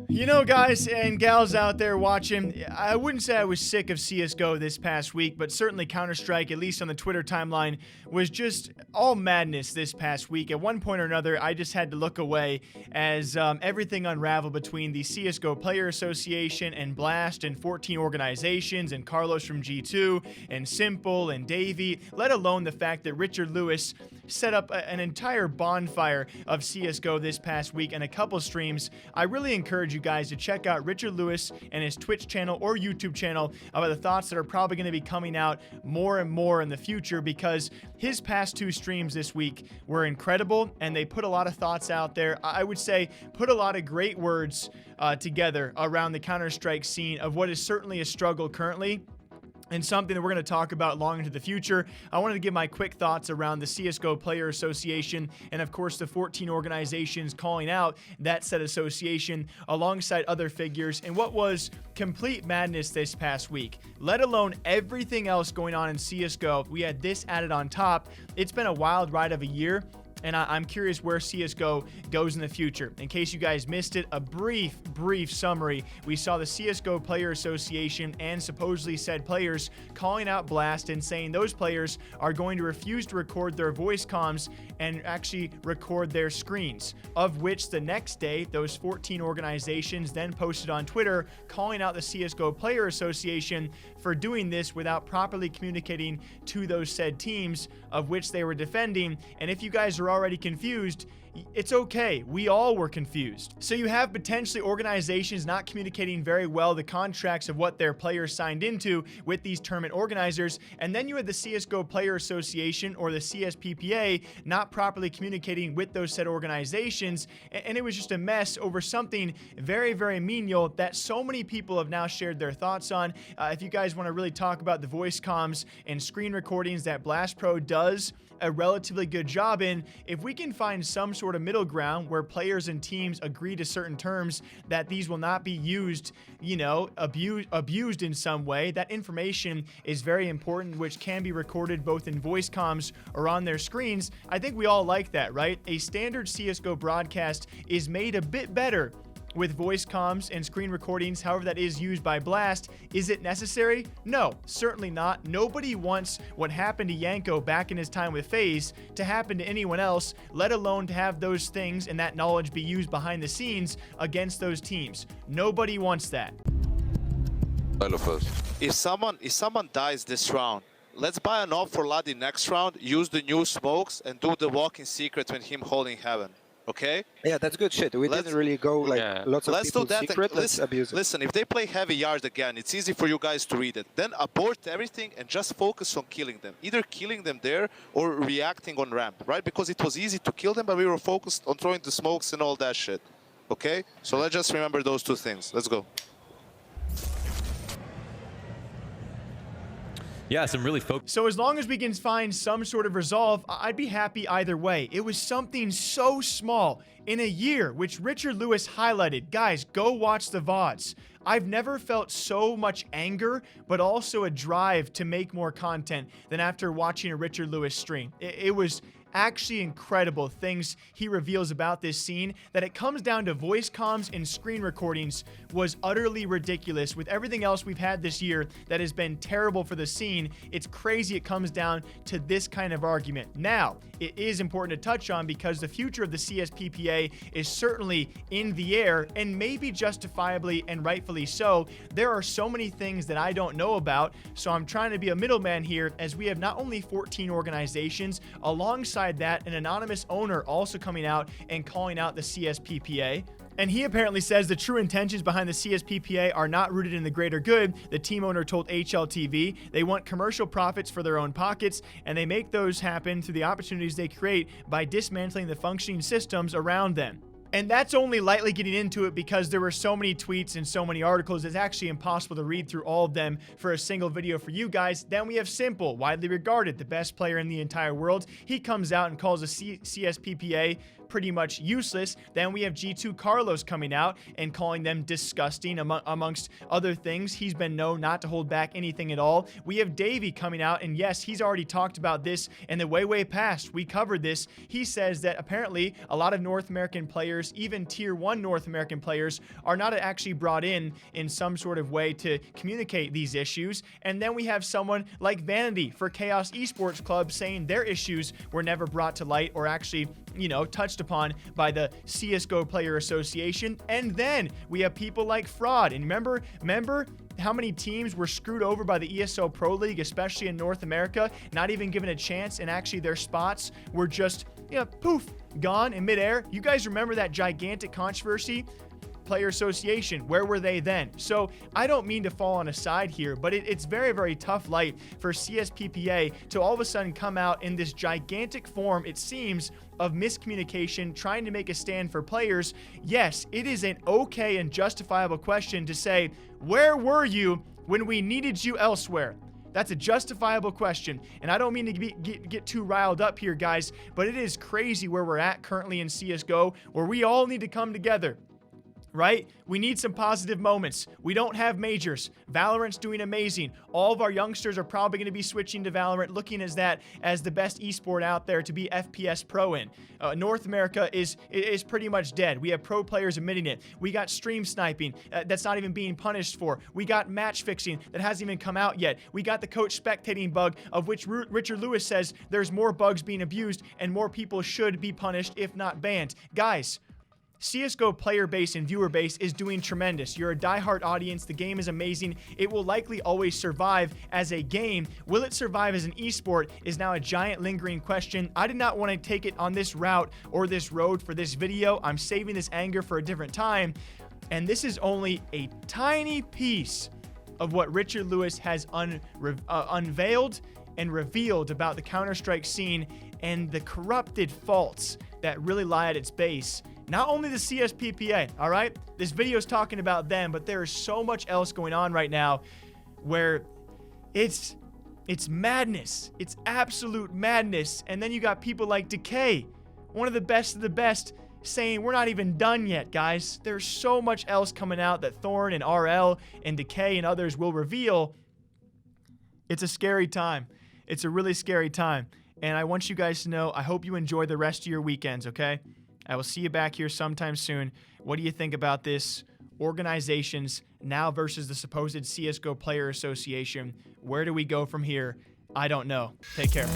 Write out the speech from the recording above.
You know, guys and gals out there watching, I wouldn't say I was sick of CSGO this past week, but certainly Counter-Strike, at least on the Twitter timeline, was just all madness this past week. At one point or another, I just had to look away as everything unraveled between the CSGO Player Association and Blast and 14 organizations and Carlos from G2 and Simple and Davey, let alone the fact that Richard Lewis set up an entire bonfire of CSGO this past week and a couple streams. I really encourage you guys to check out Richard Lewis and his Twitch channel or YouTube channel about the thoughts that are probably going to be coming out more and more in the future, because his past two streams this week were incredible and they put a lot of thoughts out there. I would say put a lot of great words together around the Counter-Strike scene of what is certainly a struggle currently, and something that we're going to talk about long into the future. I wanted to give my quick thoughts around the CSGO Player Association and, of course, the 14 organizations calling out that said association alongside other figures, and what was complete madness this past week. Let alone everything else going on in CSGO, we had this added on top. It's been a wild ride of a year, and I'm curious where CSGO goes in the future. In case you guys missed it, a brief summary. We saw the CSGO Player Association and supposedly said players calling out Blast and saying those players are going to refuse to record their voice comms and actually record their screens, of which the next day, those 14 organizations then posted on Twitter calling out the CSGO Player Association for doing this without properly communicating to those said teams of which they were defending. And if you guys are already confused, it's okay. We all were confused. So you have potentially organizations not communicating very well the contracts of what their players signed into with these tournament organizers. And then you had the CSGO Player Association, or the CSPPA, not properly communicating with those said organizations. And it was just a mess over something very menial that so many people have now shared their thoughts on. If you guys want to really talk about the voice comms and screen recordings that Blast Pro does a relatively good job in, if we can find some sort of middle ground where players and teams agree to certain terms that these will not be used, you know, abused in some way, that information is very important, which can be recorded both in voice comms or on their screens. I think we all like that, right? A standard CSGO broadcast is made a bit better with voice comms and screen recordings, however that is used by Blast. Is it necessary? No, certainly not. Nobody wants what happened to Yanko back in his time with FaZe to happen to anyone else, let alone to have those things and that knowledge be used behind the scenes against those teams. Nobody wants that. If someone dies this round, let's buy an op for Ladi next round, use the new smokes, and do the walk in secret with him holding heaven. Okay? Yeah, that's good shit. We didn't really go like lots of let's people do that. secret. Let's abuse it. Listen, if they play heavy yards again, it's easy for you guys to read it. Then abort everything and just focus on killing them. Either killing them there or reacting on ramp, right? Because it was easy to kill them, but we were focused on throwing the smokes and all that shit. Okay? So let's just remember those two things. Let's go. Yeah, some really focused. So as long as we can find some sort of resolve, I'd be happy either way. It was something so small in a year, which Richard Lewis highlighted. Guys, go watch the VODs. I've never felt so much anger, but also a drive to make more content than after watching a Richard Lewis stream. It was actually incredible things he reveals about this scene. That it comes down to voice comms and screen recordings was utterly ridiculous. With everything else we've had this year that has been terrible for the scene, it's crazy it comes down to this kind of argument. Now, it is important to touch on because the future of the CSPPA is certainly in the air, and maybe justifiably and rightfully so. There are so many things that I don't know about, so I'm trying to be a middleman here, as we have not only 14 organizations, alongside that, an anonymous owner also coming out and calling out the CSPPA. And he apparently says the true intentions behind the CSPPA are not rooted in the greater good. The team owner told HLTV they want commercial profits for their own pockets, and they make those happen through the opportunities they create by dismantling the functioning systems around them. And that's only lightly getting into it because there were so many tweets and so many articles, it's actually impossible to read through all of them for a single video for you guys. Then we have Simple, widely regarded the best player in the entire world. He comes out and calls the CSPPA pretty much useless. Then we have G2 Carlos coming out and calling them disgusting, amongst other things. He's been known not to hold back anything at all. We have Davey coming out, and yes, he's already talked about this in the way past. We covered this. He says that apparently a lot of North American players, even tier 1 North American players, are not actually brought in some sort of way to communicate these issues. And then we have someone like Vanity for Chaos Esports Club saying their issues were never brought to light or actually, you know, touched upon by the CSGO Player Association. And then we have people like Fraud. And remember how many teams were screwed over by the ESL Pro League, especially in North America, not even given a chance, and actually their spots were just, you know, poof, gone in midair. You guys remember that gigantic controversy? Player Association, where were they then? So I don't mean to fall on a side here, but it's very tough light for CSPPA to all of a sudden come out in this gigantic form, it seems, of miscommunication, trying to make a stand for players. Yes, it is an okay and justifiable question to say, where were you when we needed you elsewhere? That's a justifiable question, and I don't mean to get too riled up here, guys, but it is crazy where we're at currently in CSGO, where we all need to come together. Right? We need some positive moments. We don't have majors. Valorant's doing amazing. All of our youngsters are probably going to be switching to Valorant, looking as that as the best esport out there to be FPS pro in. North America is pretty much dead. We have pro players admitting it. We got stream sniping that's not even being punished for. We got match fixing that hasn't even come out yet. We got the coach spectating bug, of which Richard Lewis says there's more bugs being abused and more people should be punished, if not banned. Guys, CSGO player base and viewer base is doing tremendous. You're a diehard audience. The game is amazing. It will likely always survive as a game. Will it survive as an esport is now a giant lingering question. I did not want to take it on this route or this road for this video. I'm saving this anger for a different time. And this is only a tiny piece of what Richard Lewis has unveiled and revealed about the Counter-Strike scene and the corrupted faults that really lie at its base. Not only the CSPPA, all right? This video is talking about them, but there is so much else going on right now where it's madness. It's absolute madness. And then you got people like Decay, one of the best, saying we're not even done yet, guys. There's so much else coming out that Thorn and RL and Decay and others will reveal. It's a scary time. It's a really scary time. And I want you guys to know, I hope you enjoy the rest of your weekends, okay? I will see you back here sometime soon. What do you think about this? Organizations now versus the supposed CSGO Player Association. Where do we go from here? I don't know. Take care.